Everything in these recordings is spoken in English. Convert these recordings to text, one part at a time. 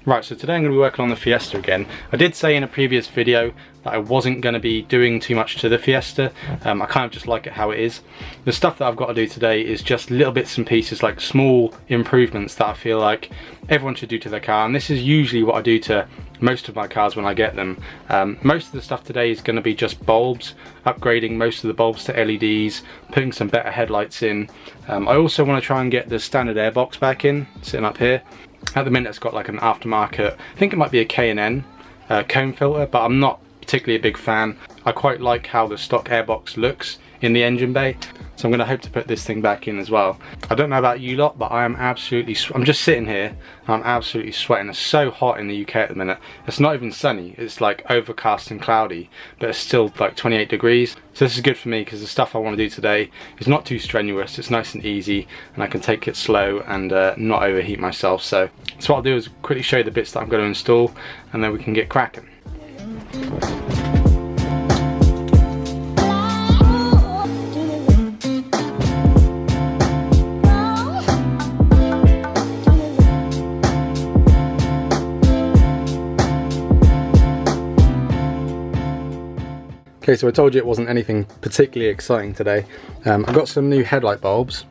Right, so today I'm going to be working on the Fiesta again. I did say in a previous video that I wasn't going to be doing too much to the Fiesta. I kind of just like it how it is. The stuff that I've got to do today is just little bits and pieces, like small improvements that I feel like everyone should do to their car, and this is usually what I do to most of my cars when I get them. Most of the stuff today is going to be just bulbs, upgrading most of the bulbs to LEDs, putting some better headlights in. I also want to try and get the standard airbox back in, sitting up here. At the minute it's got like an aftermarket, I think it might be a K&N cone filter, but I'm not particularly a big fan. I quite like how the stock airbox looks in the engine bay, so I'm going to hope to put this thing back in as well. I don't know about you lot, but I am absolutely, I'm just sitting here and I'm absolutely sweating. It's so hot in the UK at the minute. It's not even sunny, it's like overcast and cloudy, but it's still like 28 degrees. So this is good for me because the stuff I want to do today is not too strenuous, it's nice and easy, and I can take it slow and not overheat myself. So what I'll do is quickly show you the bits that I'm going to install, and then we can get cracking. Okay, so I told you it wasn't anything particularly exciting today. I've got some new headlight bulbs.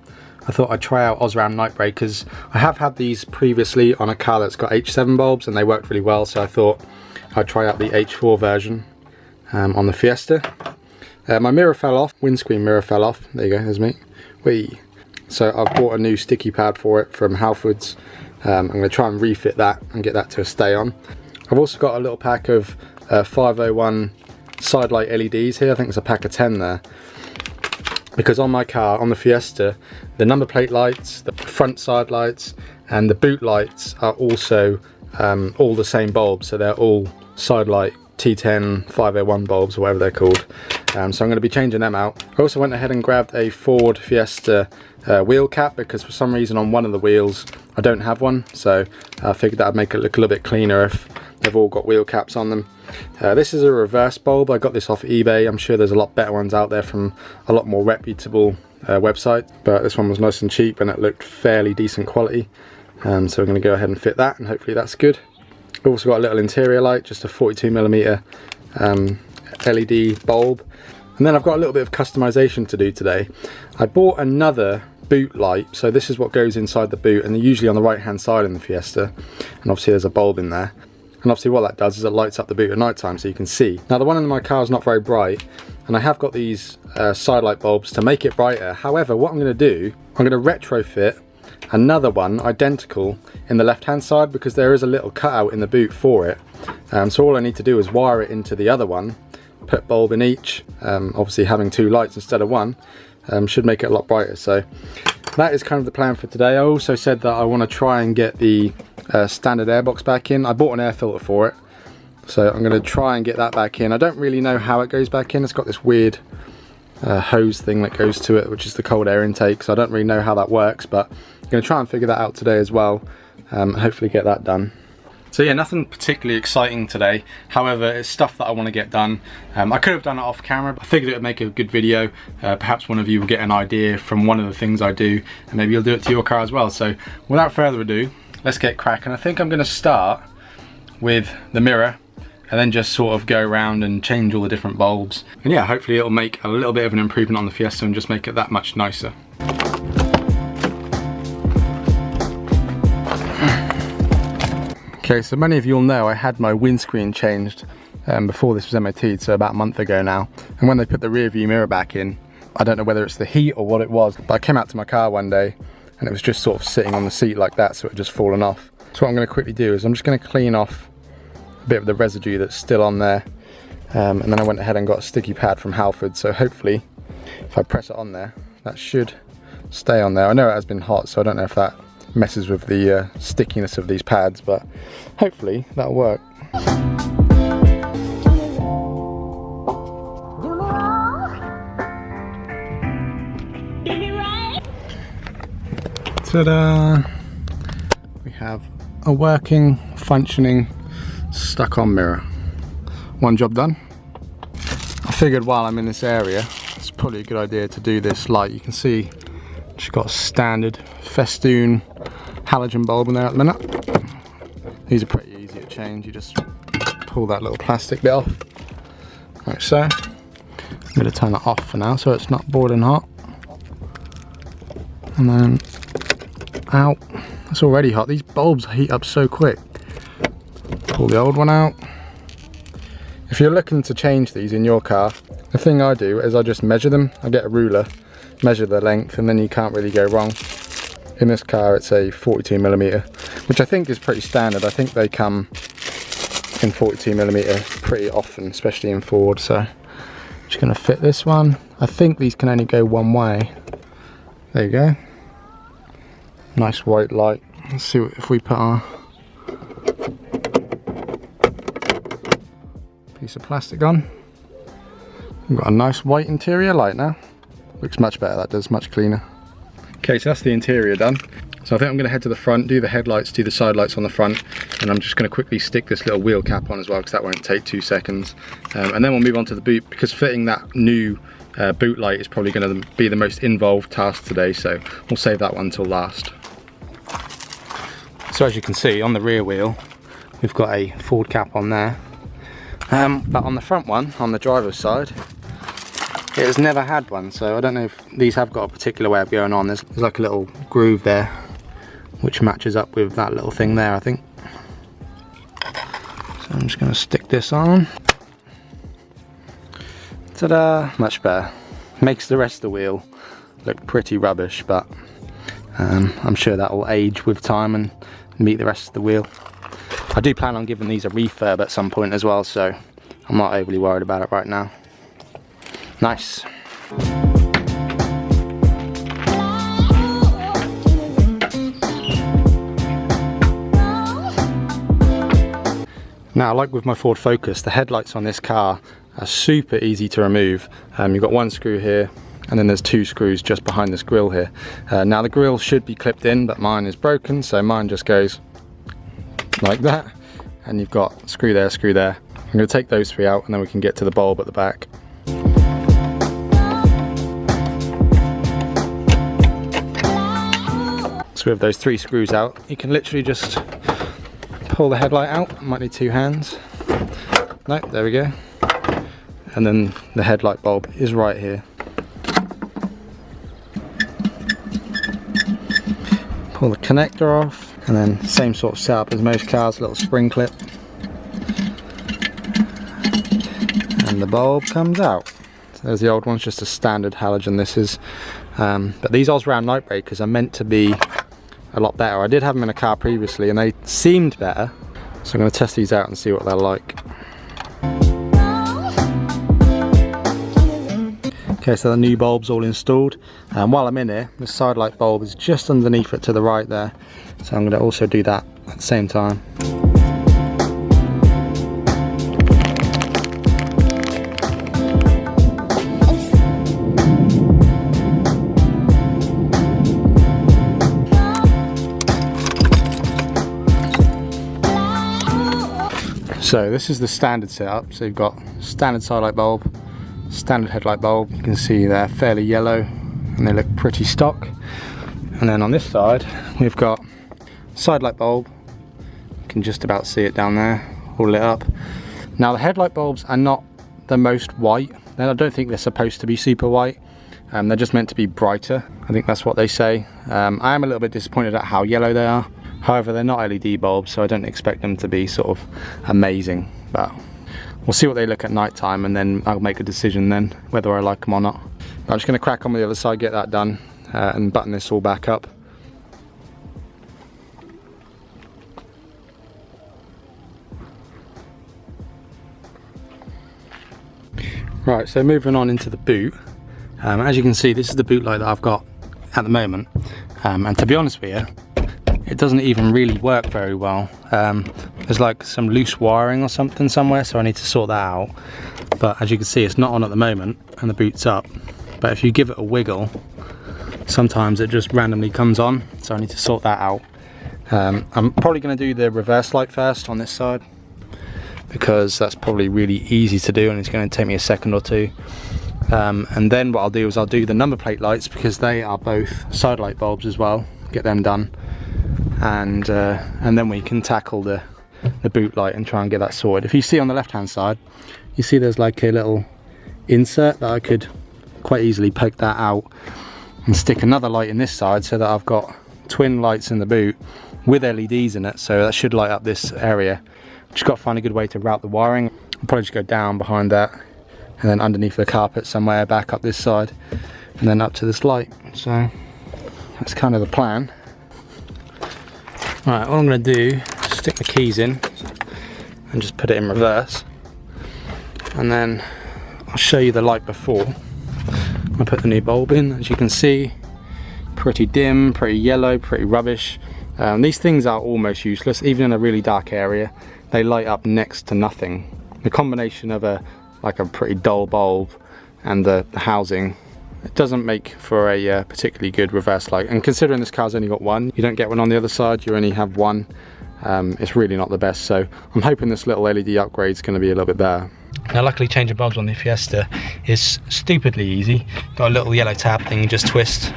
I thought I'd try out Osram night breakers. I have had these previously on a car that's got H7 bulbs and they worked really well, so I thought I'd try out the H4 version on the Fiesta. My mirror fell off, windscreen mirror fell off. There you go, there's me. Whee! So I've bought a new sticky pad for it from Halfords. I'm going to try and refit that and get that to stay on. I've also got a little pack of 501 Sidelight LEDs here. I think there's a pack of 10 there, because on my car, on the Fiesta, the number plate lights, the front side lights and the boot lights are also all the same bulbs, so they're all Sidelight T10 501 bulbs or whatever they're called. So I'm going to be changing them out. I also went ahead and grabbed a Ford Fiesta wheel cap, because for some reason on one of the wheels I don't have one, so I figured that would make it look a little bit cleaner if they've all got wheel caps on them. This is a reverse bulb. I got this off eBay. I'm sure there's a lot better ones out there from a lot more reputable websites, but this one was nice and cheap and it looked fairly decent quality. So we're going to go ahead and fit that, and hopefully that's good. I've also got a little interior light, just a 42mm LED bulb. And then I've got a little bit of customization to do today. I bought another boot light, so this is what goes inside the boot, and they're usually on the right hand side in the Fiesta, and obviously there's a bulb in there. And obviously what that does is it lights up the boot at night time so you can see. Now the one in my car is not very bright, and I have got these sidelight bulbs to make it brighter. However, what I'm going to do, I'm going to retrofit another one identical in the left hand side, because there is a little cutout in the boot for it. So all I need to do is wire it into the other one, put bulb in each. Obviously having two lights instead of one should make it a lot brighter. So that is kind of the plan for today. I also said that I want to try and get the standard airbox back in. I bought an air filter for it, so I'm going to try and get that back in. I don't really know how it goes back in. It's got this weird hose thing that goes to it, which is the cold air intake, so I don't really know how that works, but I'm going to try and figure that out today as well. Hopefully get that done. So yeah, nothing particularly exciting today. However, it's stuff that I want to get done. I could have done it off camera, but I figured it would make a good video. Perhaps one of you will get an idea from one of the things I do, and maybe you'll do it to your car as well. So without further ado, let's get cracking. I think I'm going to start with the mirror and then just sort of go around and change all the different bulbs. And yeah, hopefully it'll make a little bit of an improvement on the Fiesta and just make it that much nicer. Okay, so many of you will know I had my windscreen changed before this was MOT'd, so about a month ago now. And when they put the rear view mirror back in, I don't know whether it's the heat or what it was, but I came out to my car one day and it was just sort of sitting on the seat like that, so it had just fallen off. So what I'm going to quickly do is I'm just going to clean off a bit of the residue that's still on there. And then I went ahead and got a sticky pad from Halfords, so hopefully if I press it on there, that should stay on there. I know it has been hot, so I don't know if that messes with the stickiness of these pads, but hopefully that'll work. Ta-da! We have a working, functioning, stuck-on mirror. One job done. I figured while I'm in this area, it's probably a good idea to do this light. You can see Just got a standard festoon halogen bulb in there at the minute. These are pretty easy to change. You just pull that little plastic bit off, like so. I'm going to turn that off for now so it's not boiling hot. And then out. It's already hot. These bulbs heat up so quick. Pull the old one out. If you're looking to change these in your car, the thing I do is I just measure them. I get a ruler, measure the length, and then you can't really go wrong. In this car it's a 42mm, which I think is pretty standard. I think they come in 42mm pretty often, especially in Ford. So I'm just going to fit this one. I think these can only go one way. There you go. Nice white light. Let's see if we put our piece of plastic on. We've got a nice white interior light now. Looks much better, that does, much cleaner. Okay, so that's the interior done. So I think I'm going to head to the front, do the headlights, do the side lights on the front, and I'm just going to quickly stick this little wheel cap on as well, because that won't take 2 seconds. And then we'll move on to the boot, because fitting that new boot light is probably going to be the most involved task today, so we'll save that one till last. So as you can see, on the rear wheel, we've got a Ford cap on there. But on the front one, on the driver's side, it has never had one, so I don't know if these have got a particular way of going on. There's like a little groove there, which matches up with that little thing there, I think. So I'm just going to stick this on. Ta-da! Much better. Makes the rest of the wheel look pretty rubbish, but I'm sure that will age with time and meet the rest of the wheel. I do plan on giving these a refurb at some point as well, so I'm not overly worried about it right now. Nice. Now, like with my Ford Focus, the headlights on this car are super easy to remove. You've got one screw here, and then there's 2 screws just behind this grille here. Now the grille should be clipped in, but mine is broken, so mine just goes like that. And you've got screw there, screw there. I'm going to take those 3 out, and then we can get to the bulb at the back. So with those 3 screws out, you can literally just pull the headlight out. Might need 2 hands. No, there we go. And then the headlight bulb is right here. Pull the connector off, and then same sort of setup as most cars, a little spring clip. And the bulb comes out. So there's the old one's just a standard halogen, this is. But these Osram night breakers are meant to be a lot better. I did have them in a car previously and they seemed better. So I'm going to test these out and see what they're like. Okay, so the new bulb's all installed. While I'm in here, the side light bulb is just underneath it to the right there. So I'm going to also do that at the same time. So this is the standard setup. So you've got standard side light bulb, standard headlight bulb. You can see they're fairly yellow and they look pretty stock. And then on this side we've got side light bulb. You can just about see it down there, all lit up. Now the headlight bulbs are not the most white. I don't think they're supposed to be super white. They're just meant to be brighter. I think that's what they say. I am a little bit disappointed at how yellow they are. However, they're not LED bulbs, so I don't expect them to be sort of amazing. But we'll see what they look at night time, and then I'll make a decision then whether I like them or not. But I'm just going to crack on with the other side, get that done, and button this all back up. Right, so moving on into the boot. As you can see, this is the boot light that I've got at the moment, and to be honest with you, it doesn't even really work very well. There's like some loose wiring or something somewhere, so I need to sort that out. But as you can see, it's not on at the moment and the boot's up. But if you give it a wiggle, sometimes it just randomly comes on, so I need to sort that out. I'm probably going to do the reverse light first on this side, because that's probably really easy to do and it's going to take me a second or two. And then what I'll do is I'll do the number plate lights, because they are both sidelight bulbs as well. Get them done, and then we can tackle the boot light and try and get that sorted. If you see on the left hand side, you see there's like a little insert that I could quite easily poke that out and stick another light in this side, so that I've got twin lights in the boot with LEDs in it, so that should light up this area. Just got to find a good way to route the wiring. I'll probably just go down behind that, and then underneath the carpet somewhere, back up this side, and then up to this light. So that's kind of the plan. Right, what I'm going to do is stick the keys in and just put it in reverse, and then I'll show you the light before I put the new bulb in. As you can see, pretty dim, pretty yellow, pretty rubbish. These things are almost useless, even in a really dark area. They light up next to nothing. The combination of a pretty dull bulb and the housing, it doesn't make for a particularly good reverse light. And considering this car's only got one, you don't get one on the other side, you only have one. It's really not the best, so I'm hoping this little LED upgrade is going to be a little bit better. Now luckily changing bulbs on the Fiesta is stupidly easy. Got a little yellow tab thing, you just twist,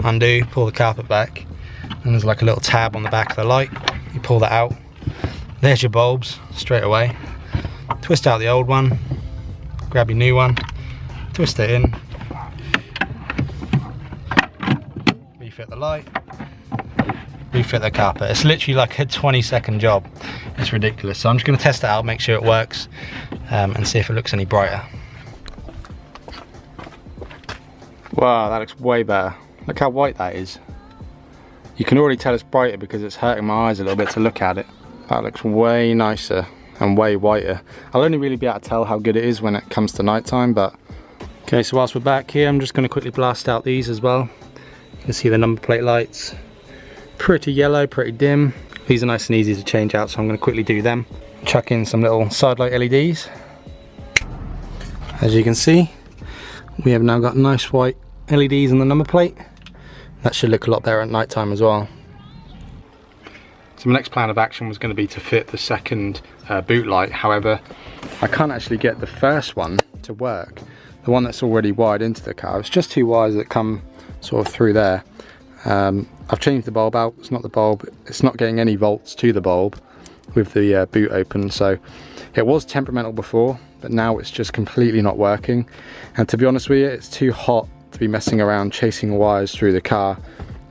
undo, pull the carpet back, and there's like a little tab on the back of the light. You pull that out, there's your bulbs straight away. Twist out the old one, grab your new one, twist it in, refit the light, refit the carpet. It's literally like a 20-second job. It's ridiculous. So I'm just going to test it out, make sure it works, and see if it looks any brighter. Wow, that looks way better. Look how white that is. You can already tell it's brighter because it's hurting my eyes a little bit to look at it. That looks way nicer and way whiter. I'll only really be able to tell how good it is when it comes to night time, but okay, so whilst we're back here, I'm just going to quickly blast out these as well. You can see the number plate lights, pretty yellow, pretty dim. These are nice and easy to change out, so I'm going to quickly do them. Chuck in some little sidelight LEDs. As you can see, we have now got nice white LEDs on the number plate. That should look a lot better at night time as well. So my next plan of action was going to be to fit the second boot light. However, I can't actually get the first one to work. The one that's already wired into the car. It's just two wires that come sort of through there. I've changed the bulb out. It's not the bulb. It's not getting any volts to the bulb with the boot open. So it was temperamental before, but now it's just completely not working. And to be honest with you, it's too hot to be messing around chasing wires through the car.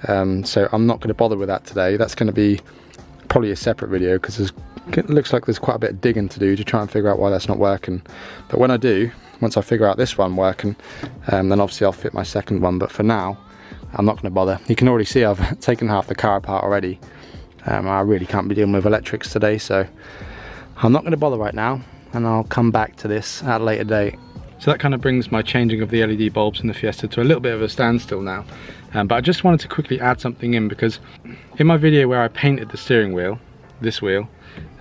So I'm not going to bother with that today. That's going to be probably a separate video, because it looks like there's quite a bit of digging to do to try and figure out why that's not working. But when I do, once I figure out this one working, then obviously I'll fit my second one. But for now, I'm not going to bother. You can already see I've taken half the car apart already. I really can't be dealing with electrics today, so I'm not going to bother right now, and I'll come back to this at a later date. So that kind of brings my changing of the LED bulbs in the Fiesta to a little bit of a standstill now. But I just wanted to quickly add something in, because in my video where I painted the steering wheel, this wheel,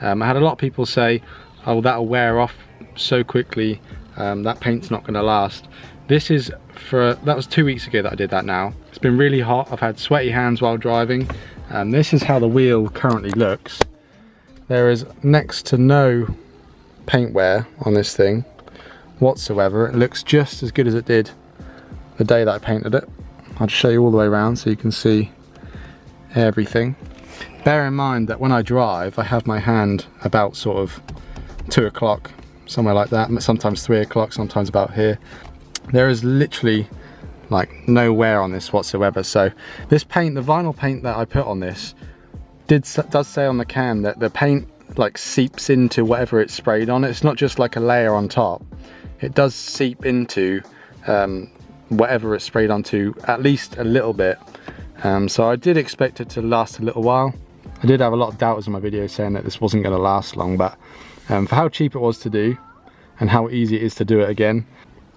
I had a lot of people say, oh, that'll wear off so quickly, that paint's not going to last. This is that was 2 weeks ago that I did that now. It's been really hot, I've had sweaty hands while driving, and this is how the wheel currently looks. There is next to no paint wear on this thing whatsoever. It looks just as good as it did the day that I painted it. I'll just show you all the way around so you can see everything. Bear in mind that when I drive, I have my hand about sort of 2 o'clock, somewhere like that, sometimes 3 o'clock, sometimes about here. There is literally like no wear on this whatsoever. So this paint, the vinyl paint that I put on this, does say on the can that the paint like seeps into whatever it's sprayed on. It's not just like a layer on top. It does seep into whatever it's sprayed onto, at least a little bit. So I did expect it to last a little while. I did have a lot of doubters in my video saying that this wasn't going to last long, but for how cheap it was to do and how easy it is to do it again,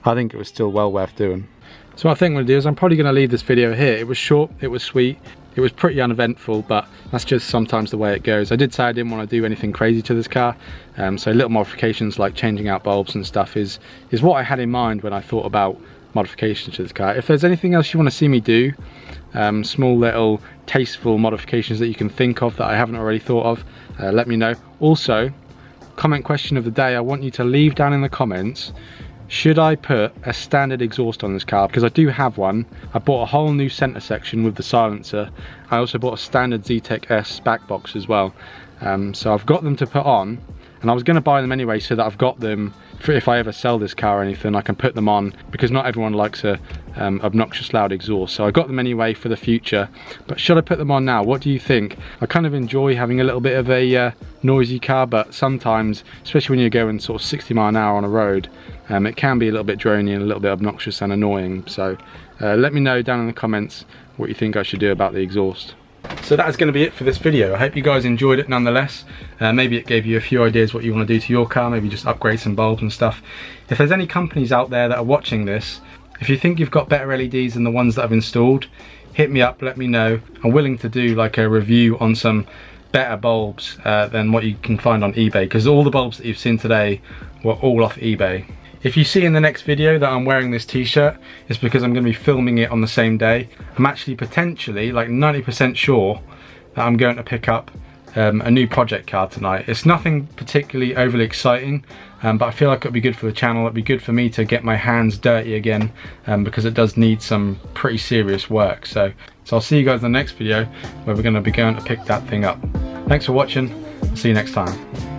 I think it was still well worth doing. So what I think I'm going to do is I'm probably going to leave this video here. It was short, it was sweet, it was pretty uneventful, but that's just sometimes the way it goes. I did say I didn't want to do anything crazy to this car, so little modifications like changing out bulbs and stuff is what I had in mind when I thought about modifications to this car. If there's anything else you want to see me do, small little tasteful modifications that you can think of that I haven't already thought of, let me know. Also, comment question of the day, I want you to leave down in the comments should I put a standard exhaust on this car? Because I do have one. I bought a whole new centre section with the silencer. I also bought a standard Zetec S back box as well. So I've got them to put on, and I was going to buy them anyway so that I've got them for if I ever sell this car or anything, I can put them on, because not everyone likes a obnoxious loud exhaust. So I got them anyway for the future, but should I put them on now? What do you think? I kind of enjoy having a little bit of a noisy car, but sometimes, especially when you're going sort of 60 miles an hour on a road, it can be a little bit drony and a little bit obnoxious and annoying. So let me know down in the comments what you think I should do about the exhaust. So that is going to be it for this video. I hope you guys enjoyed it nonetheless. Maybe it gave you a few ideas what you want to do to your car, maybe just upgrade some bulbs and stuff. If there's any companies out there that are watching this, if you think you've got better LEDs than the ones that I've installed, hit me up, let me know. I'm willing to do like a review on some better bulbs than what you can find on eBay, because all the bulbs that you've seen today were all off eBay. If you see in the next video that I'm wearing this t-shirt, it's because I'm going to be filming it on the same day. I'm actually potentially like 90% sure that I'm going to pick up a new project car tonight. It's nothing particularly overly exciting, but I feel like it'd be good for the channel. It'd be good for me to get my hands dirty again, because it does need some pretty serious work. So I'll see you guys in the next video where we're going to be going to pick that thing up. Thanks for watching. I'll see you next time.